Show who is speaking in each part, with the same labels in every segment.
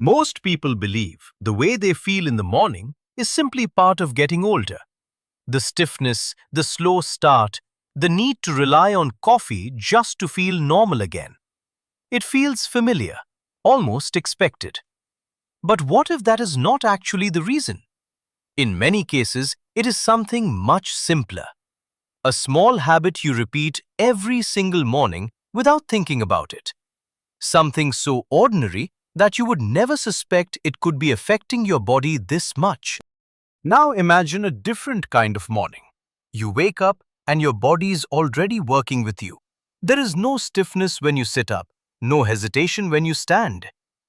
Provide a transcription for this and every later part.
Speaker 1: Most people believe the way they feel in the morning is simply part of getting older. The stiffness, the slow start, the need to rely on coffee just to feel normal again. It feels familiar, almost expected. But what if that is not actually the reason? In many cases, it is something much simpler. A small habit you repeat every single morning without thinking about it. Something so ordinary that you would never suspect it could be affecting your body this much. Now imagine a different kind of morning. You wake up and your body is already working with you. There is no stiffness when you sit up, no hesitation when you stand.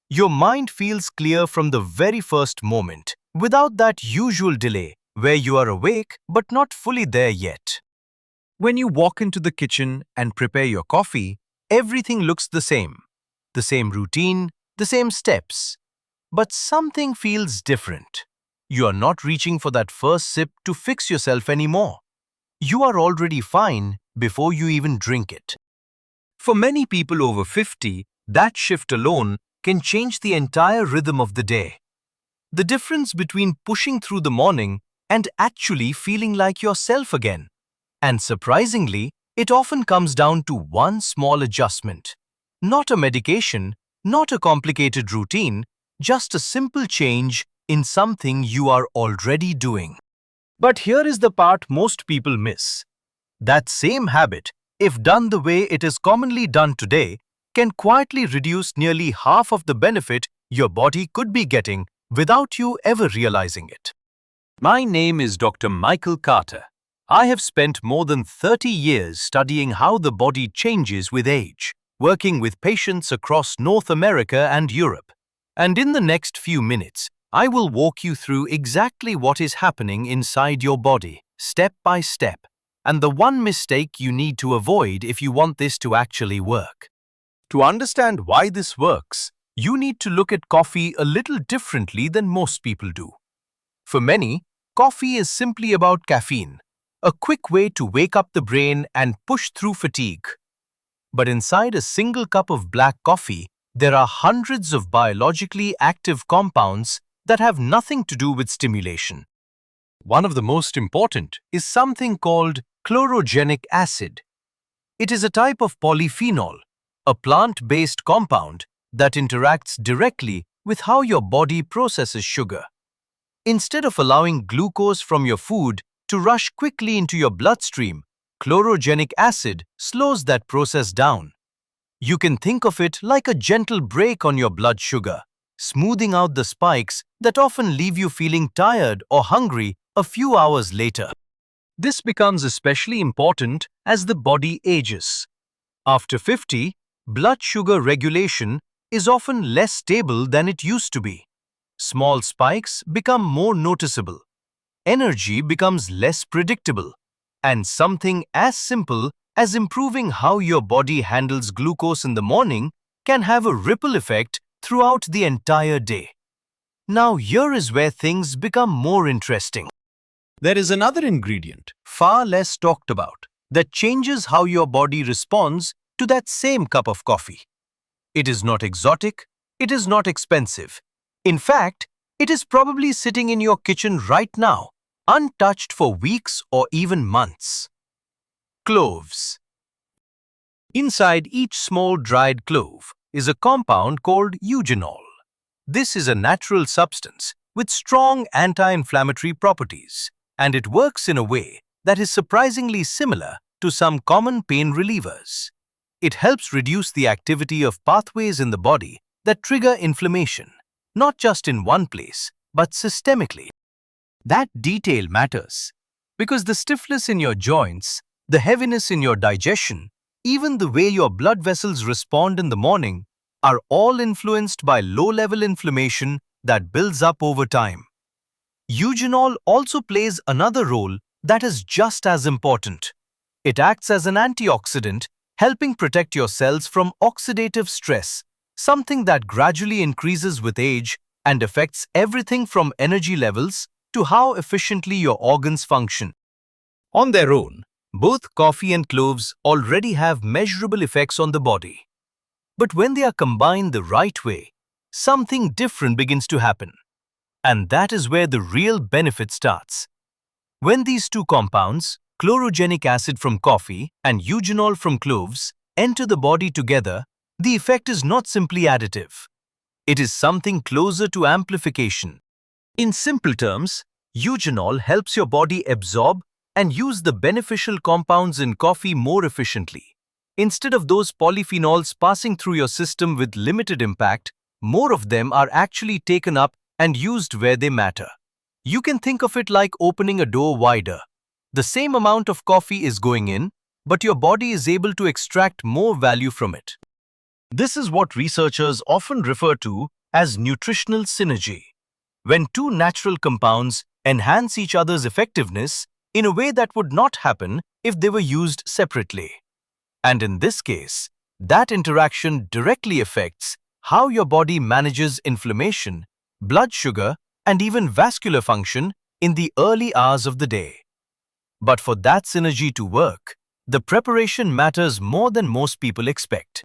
Speaker 1: Your mind feels clear from the very first moment, without that usual delay where you are awake but not fully there yet. When you walk into the kitchen and prepare your coffee, everything looks the same. The same routine, the same steps. But something feels different. You are not reaching for that first sip to fix yourself anymore. You are already fine before you even drink it. For many people over 50, that shift alone can change the entire rhythm of the day. The difference between pushing through the morning and actually feeling like yourself again. And surprisingly, it often comes down to one small adjustment. Not a medication, not a complicated routine, just a simple change in something you are already doing. But here is the part most people miss. That same habit, if done the way it is commonly done today, can quietly reduce nearly half of the benefit your body could be getting without you ever realizing it. My name is Dr. Michael Carter. I have spent more than 30 years studying how the body changes with age, working with patients across North America and Europe. And in the next few minutes, I will walk you through exactly what is happening inside your body, step by step, and the one mistake you need to avoid if you want this to actually work. To understand why this works, you need to look at coffee a little differently than most people do. For many, coffee is simply about caffeine, a quick way to wake up the brain and push through fatigue. But inside a single cup of black coffee, there are hundreds of biologically active compounds that have nothing to do with stimulation. One of the most important is something called chlorogenic acid. It is a type of polyphenol, a plant-based compound that interacts directly with how your body processes sugar. Instead of allowing glucose from your food to rush quickly into your bloodstream, chlorogenic acid slows that process down. You can think of it like a gentle brake on your blood sugar, smoothing out the spikes that often leave you feeling tired or hungry a few hours later. This becomes especially important as the body ages. After 50, blood sugar regulation is often less stable than it used to be. Small spikes become more noticeable. Energy becomes less predictable. And something as simple as improving how your body handles glucose in the morning can have a ripple effect throughout the entire day. Now here is where things become more interesting. There is another ingredient, far less talked about, that changes how your body responds to that same cup of coffee. It is not exotic, it is not expensive. In fact, it is probably sitting in your kitchen right now, untouched for weeks or even months. Cloves. Inside each small dried clove is a compound called eugenol. This is a natural substance with strong anti-inflammatory properties, and it works in a way that is surprisingly similar to some common pain relievers. It helps reduce the activity of pathways in the body that trigger inflammation, not just in one place, but systemically. That detail matters because the stiffness in your joints, the heaviness in your digestion, even the way your blood vessels respond in the morning are all influenced by low-level inflammation that builds up over time. Eugenol also plays another role that is just as important. It acts as an antioxidant, helping protect your cells from oxidative stress, something that gradually increases with age and affects everything from energy levels to how efficiently your organs function. On their own, both coffee and cloves already have measurable effects on the body. But when they are combined the right way, something different begins to happen. And that is where the real benefit starts. When these two compounds, chlorogenic acid from coffee and eugenol from cloves, enter the body together, the effect is not simply additive. It is something closer to amplification. In simple terms, eugenol helps your body absorb and use the beneficial compounds in coffee more efficiently. Instead of those polyphenols passing through your system with limited impact, more of them are actually taken up and used where they matter. You can think of it like opening a door wider. The same amount of coffee is going in, but your body is able to extract more value from it. This is what researchers often refer to as nutritional synergy, when two natural compounds enhance each other's effectiveness in a way that would not happen if they were used separately. And in this case, that interaction directly affects how your body manages inflammation, blood sugar, and even vascular function in the early hours of the day. But for that synergy to work, the preparation matters more than most people expect.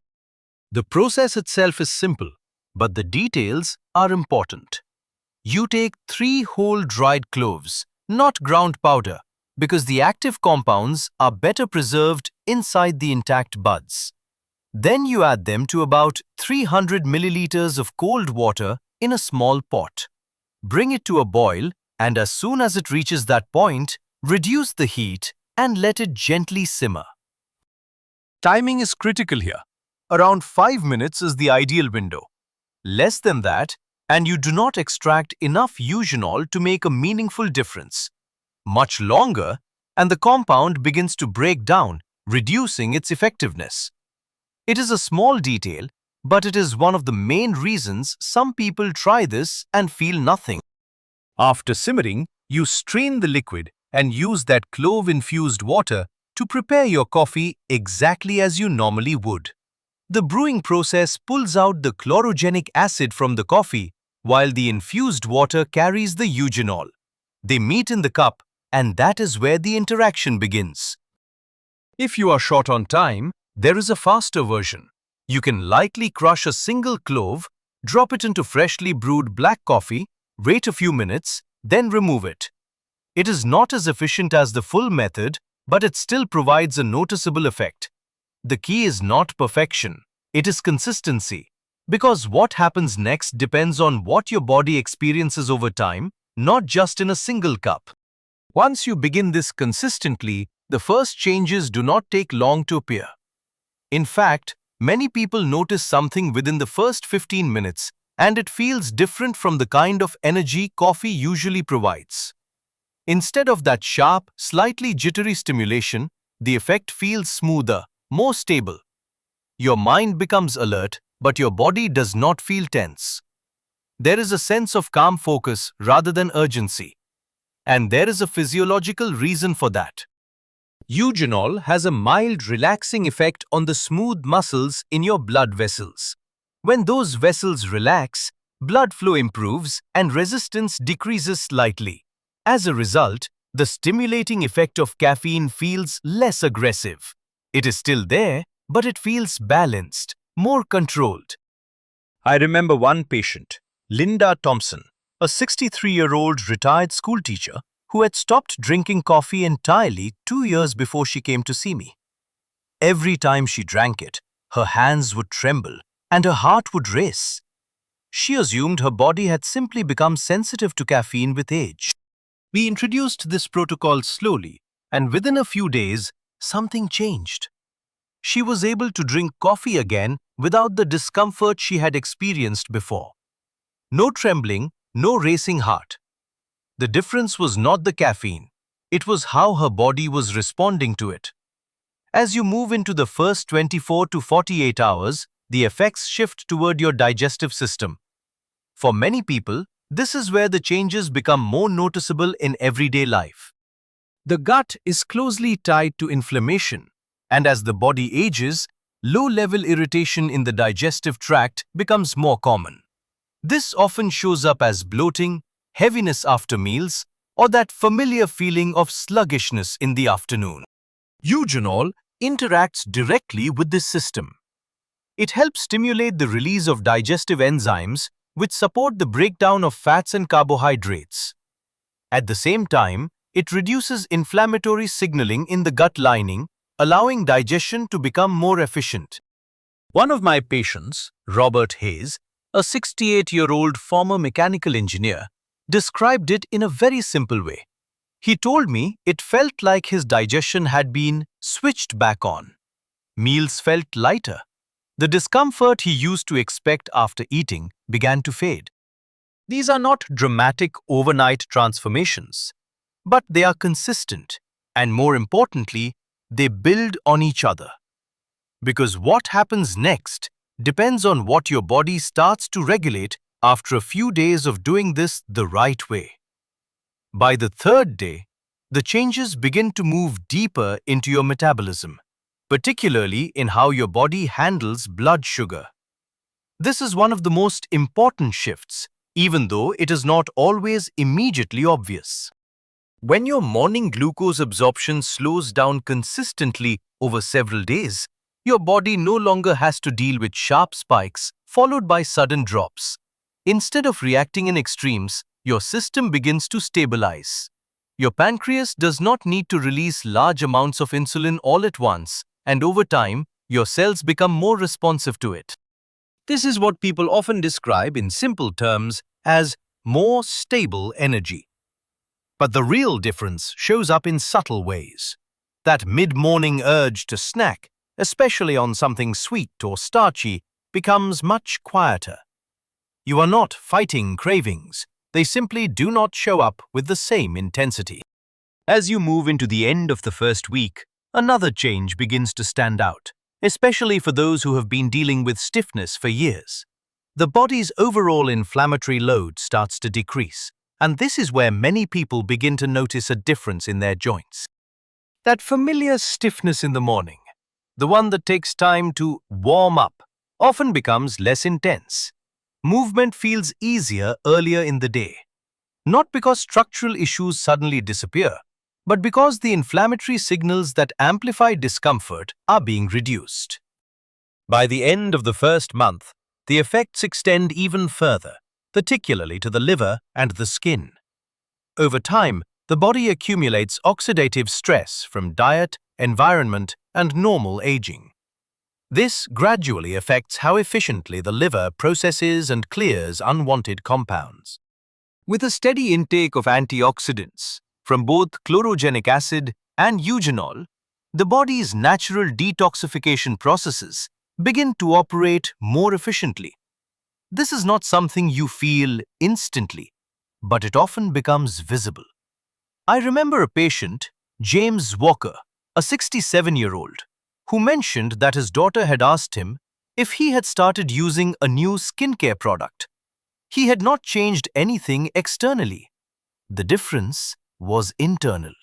Speaker 1: The process itself is simple, but the details are important. You take 3 whole dried cloves, not ground powder, because the active compounds are better preserved inside the intact buds. Then you add them to about 300 milliliters of cold water in a small pot. Bring it to a boil, and as soon as it reaches that point, reduce the heat and let it gently simmer. Timing is critical here. Around 5 minutes is the ideal window. Less than that, and you do not extract enough eugenol to make a meaningful difference. Much longer, and the compound begins to break down, reducing its effectiveness. It is a small detail, but it is one of the main reasons some people try this and feel nothing. After simmering, you strain the liquid and use that clove-infused water to prepare your coffee exactly as you normally would. The brewing process pulls out the chlorogenic acid from the coffee, while the infused water carries the eugenol. They meet in the cup, and that is where the interaction begins. If you are short on time, there is a faster version. You can lightly crush a single clove, drop it into freshly brewed black coffee, wait a few minutes, then remove it. It is not as efficient as the full method, but it still provides a noticeable effect. The key is not perfection, it is consistency. Because what happens next depends on what your body experiences over time, not just in a single cup. Once you begin this consistently, the first changes do not take long to appear. In fact, many people notice something within the first 15 minutes, and it feels different from the kind of energy coffee usually provides. Instead of that sharp, slightly jittery stimulation, the effect feels smoother, more stable. Your mind becomes alert, but your body does not feel tense. There is a sense of calm focus rather than urgency. And there is a physiological reason for that. Eugenol has a mild relaxing effect on the smooth muscles in your blood vessels. When those vessels relax, blood flow improves and resistance decreases slightly. As a result, the stimulating effect of caffeine feels less aggressive. It is still there, but it feels balanced, more controlled. I remember one patient, Linda Thompson, a 63-year-old retired school teacher who had stopped drinking coffee entirely 2 years before she came to see me. Every time she drank it, her hands would tremble and her heart would race. She assumed her body had simply become sensitive to caffeine with age. We introduced this protocol slowly, and within a few days, something changed. She was able to drink coffee again without the discomfort she had experienced before. No trembling, no racing heart. The difference was not the caffeine, it was how her body was responding to it. As you move into the first 24 to 48 hours, the effects shift toward your digestive system. For many people, this is where the changes become more noticeable in everyday life. The gut is closely tied to inflammation, and as the body ages, low-level irritation in the digestive tract becomes more common. This often shows up as bloating, heaviness after meals, or that familiar feeling of sluggishness in the afternoon. Eugenol interacts directly with this system. It helps stimulate the release of digestive enzymes which support the breakdown of fats and carbohydrates. At the same time, it reduces inflammatory signaling in the gut lining, allowing digestion to become more efficient. One of my patients, Robert Hayes, a 68-year-old former mechanical engineer, described it in a very simple way. He told me it felt like his digestion had been switched back on. Meals felt lighter. The discomfort he used to expect after eating began to fade. These are not dramatic overnight transformations, but they are consistent, and more importantly, they build on each other. Because what happens next depends on what your body starts to regulate after a few days of doing this the right way. By the third day, the changes begin to move deeper into your metabolism, particularly in how your body handles blood sugar. This is one of the most important shifts, even though it is not always immediately obvious. When your morning glucose absorption slows down consistently over several days, your body no longer has to deal with sharp spikes followed by sudden drops. Instead of reacting in extremes, your system begins to stabilize. Your pancreas does not need to release large amounts of insulin all at once, and over time, your cells become more responsive to it. This is what people often describe in simple terms as more stable energy. But the real difference shows up in subtle ways. That mid-morning urge to snack, especially on something sweet or starchy, becomes much quieter. You are not fighting cravings. They simply do not show up with the same intensity. As you move into the end of the first week, another change begins to stand out, especially for those who have been dealing with stiffness for years. The body's overall inflammatory load starts to decrease, and this is where many people begin to notice a difference in their joints. That familiar stiffness in the morning, the one that takes time to warm up, often becomes less intense. Movement feels easier earlier in the day, not because structural issues suddenly disappear, but because the inflammatory signals that amplify discomfort are being reduced. By the end of the first month, the effects extend even further, particularly to the liver and the skin. Over time, the body accumulates oxidative stress from diet, environment, and normal aging. This gradually affects how efficiently the liver processes and clears unwanted compounds. With a steady intake of antioxidants from both chlorogenic acid and eugenol, the body's natural detoxification processes begin to operate more efficiently. This is not something you feel instantly, but it often becomes visible. I remember a patient, James Walker, a 67-year-old, who mentioned that his daughter had asked him if he had started using a new skincare product. He had not changed anything externally. The difference was internal.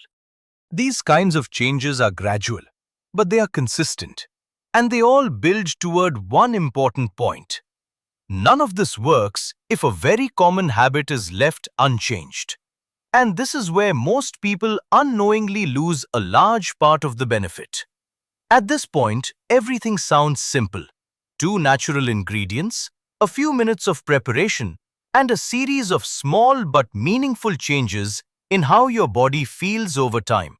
Speaker 1: These kinds of changes are gradual, but they are consistent, and they all build toward one important point. None of this works if a very common habit is left unchanged. And this is where most people unknowingly lose a large part of the benefit. At this point, everything sounds simple. 2 natural ingredients, a few minutes of preparation, and a series of small but meaningful changes in how your body feels over time.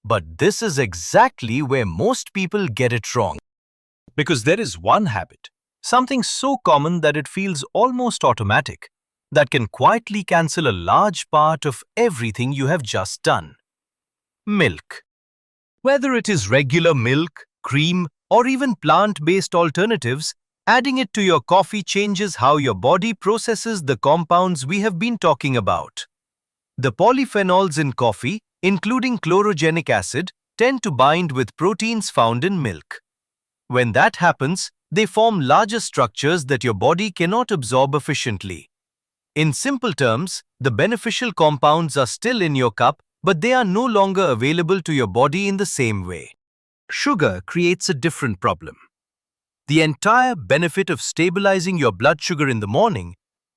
Speaker 1: But this is exactly where most people get it wrong. Because there is one habit, something so common that it feels almost automatic, that can quietly cancel a large part of everything you have just done. Milk. Whether it is regular milk, cream, or even plant-based alternatives, adding it to your coffee changes how your body processes the compounds we have been talking about. The polyphenols in coffee, including chlorogenic acid, tend to bind with proteins found in milk. When that happens, they form larger structures that your body cannot absorb efficiently. In simple terms, the beneficial compounds are still in your cup, but they are no longer available to your body in the same way. Sugar creates a different problem. The entire benefit of stabilizing your blood sugar in the morning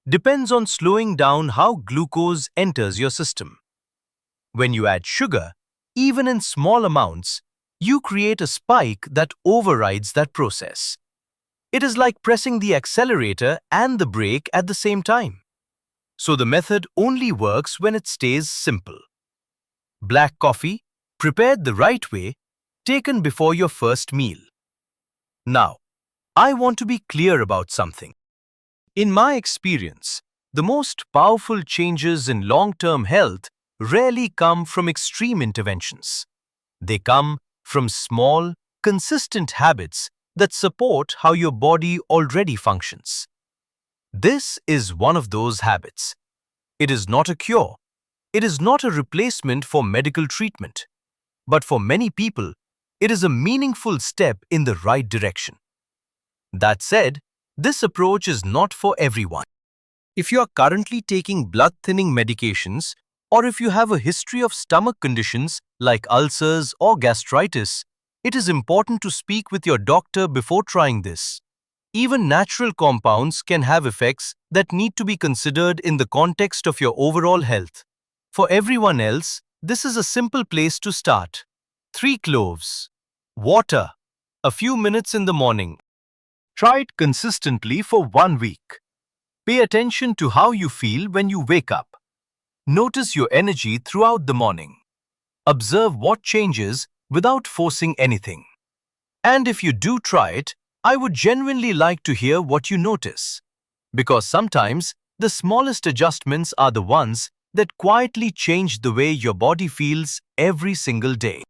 Speaker 1: depends on slowing down how glucose enters your system. When you add sugar, even in small amounts, you create a spike that overrides that process. It is like pressing the accelerator and the brake at the same time. So the method only works when it stays simple. Black coffee, prepared the right way, taken before your first meal. Now, I want to be clear about something. In my experience, the most powerful changes in long-term health rarely come from extreme interventions. They come from small, consistent habits that support how your body already functions. This is one of those habits. It is not a cure. It is not a replacement for medical treatment. But for many people, it is a meaningful step in the right direction. That said, this approach is not for everyone. If you are currently taking blood-thinning medications, or if you have a history of stomach conditions like ulcers or gastritis, it is important to speak with your doctor before trying this. Even natural compounds can have effects that need to be considered in the context of your overall health. For everyone else, this is a simple place to start. 3 cloves. Water. A few minutes in the morning. Try it consistently for 1 week. Pay attention to how you feel when you wake up. Notice your energy throughout the morning. Observe what changes without forcing anything. And if you do try it, I would genuinely like to hear what you notice. Because sometimes the smallest adjustments are the ones that quietly change the way your body feels every single day.